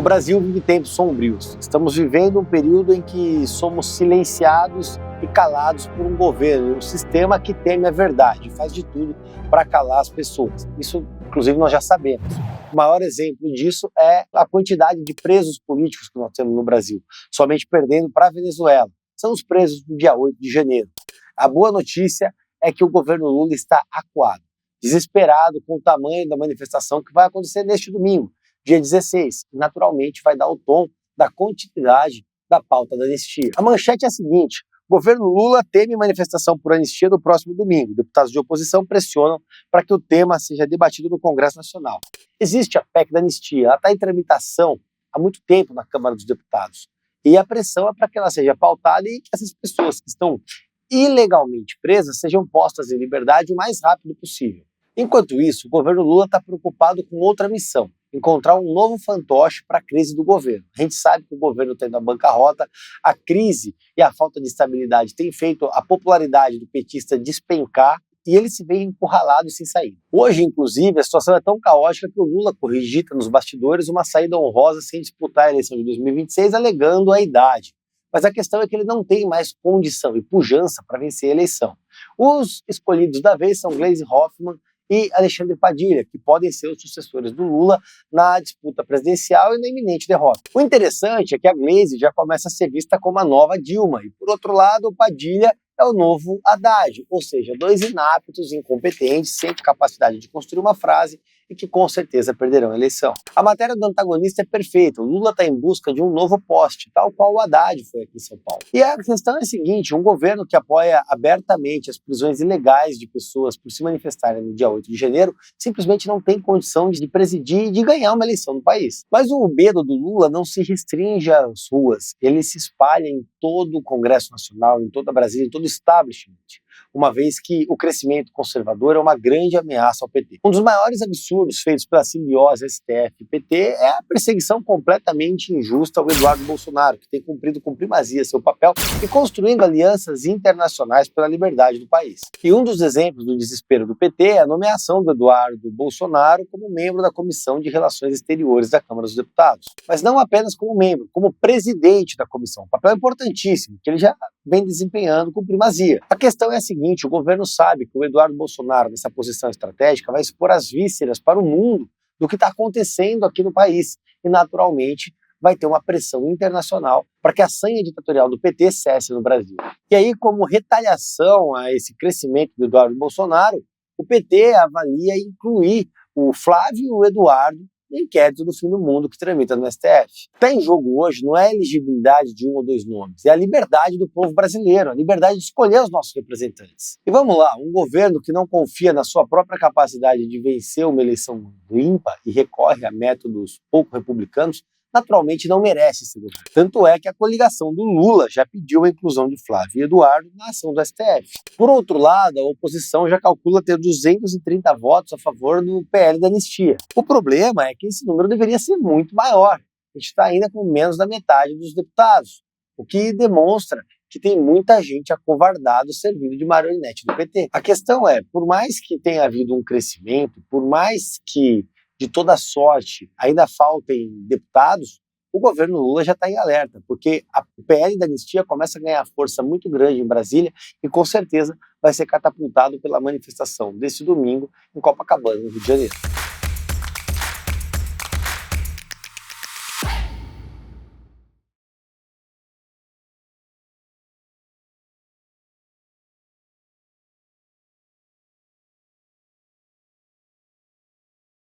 Brasil vive tempos sombrios. Estamos vivendo um período em que somos silenciados e calados por um governo, um sistema que teme a verdade, faz de tudo para calar as pessoas. Isso, inclusive, nós já sabemos. O maior exemplo disso é a quantidade de presos políticos que nós temos no Brasil, somente perdendo para a Venezuela. São os presos do dia 8 de janeiro. A boa notícia é que o governo Lula está acuado, desesperado com o tamanho da manifestação que vai acontecer neste domingo, dia 16, que naturalmente vai dar o tom da continuidade da pauta da anistia. A manchete é a seguinte: o governo Lula teme manifestação por anistia no próximo domingo. Deputados de oposição pressionam para que o tema seja debatido no Congresso Nacional. Existe a PEC da anistia, ela está em tramitação há muito tempo na Câmara dos Deputados. E a pressão é para que ela seja pautada e que essas pessoas que estão ilegalmente presas sejam postas em liberdade o mais rápido possível. Enquanto isso, o governo Lula está preocupado com outra missão: encontrar um novo fantoche para a crise do governo. A gente sabe que o governo está indo à bancarrota, a crise e a falta de estabilidade tem feito a popularidade do petista despencar e ele se vê encurralado e sem saída. Hoje, inclusive, a situação é tão caótica que o Lula cogita nos bastidores uma saída honrosa sem disputar a eleição de 2026, alegando a idade. Mas a questão é que ele não tem mais condição e pujança para vencer a eleição. Os escolhidos da vez são Gleisi Hoffmann e Alexandre Padilha, que podem ser os sucessores do Lula na disputa presidencial e na iminente derrota. O interessante é que a Gleisi já começa a ser vista como a nova Dilma, e por outro lado, o Padilha é o novo Haddad, ou seja, dois inaptos, incompetentes, sem capacidade de construir uma frase e que com certeza perderão a eleição. A matéria do antagonista é perfeita: o Lula está em busca de um novo poste, tal qual o Haddad foi aqui em São Paulo. E a questão é a seguinte: um governo que apoia abertamente as prisões ilegais de pessoas por se manifestarem no dia 8 de janeiro simplesmente não tem condição de presidir e de ganhar uma eleição no país. Mas o medo do Lula não se restringe às ruas, ele se espalha em todo o Congresso Nacional, em toda Brasília, em todo o establishment, uma vez que o crescimento conservador é uma grande ameaça ao PT. Um dos maiores absurdos feitos pela simbiose STF-PT é a perseguição completamente injusta ao Eduardo Bolsonaro, que tem cumprido com primazia seu papel e construindo alianças internacionais pela liberdade do país. E um dos exemplos do desespero do PT é a nomeação do Eduardo Bolsonaro como membro da Comissão de Relações Exteriores da Câmara dos Deputados. Mas não apenas como membro, como presidente da comissão. Um papel importantíssimo, que ele já vem desempenhando com primazia. A questão é a seguinte: o governo sabe que o Eduardo Bolsonaro, nessa posição estratégica, vai expor as vísceras para o mundo do que está acontecendo aqui no país e, naturalmente, vai ter uma pressão internacional para que a sanha ditatorial do PT cesse no Brasil. E aí, como retaliação a esse crescimento do Eduardo Bolsonaro, o PT avalia incluir o Flávio e o Eduardo no inquérito do fim do mundo que tramita no STF. O que está em jogo hoje não é a elegibilidade de um ou dois nomes, é a liberdade do povo brasileiro, a liberdade de escolher os nossos representantes. E vamos lá, um governo que não confia na sua própria capacidade de vencer uma eleição limpa e recorre a métodos pouco republicanos, naturalmente não merece esse governo. Tanto é que a coligação do Lula já pediu a inclusão de Flávio e Eduardo na ação do STF. Por outro lado, a oposição já calcula ter 230 votos a favor do PL da anistia. O problema é que esse número deveria ser muito maior. A gente está ainda com menos da metade dos deputados, o que demonstra que tem muita gente acovardada servindo de marionete do PT. A questão é, por mais que tenha havido um crescimento, por mais que de toda sorte ainda faltem deputados, o governo Lula já está em alerta, porque o PL da anistia começa a ganhar força muito grande em Brasília e com certeza vai ser catapultado pela manifestação desse domingo em Copacabana, no Rio de Janeiro.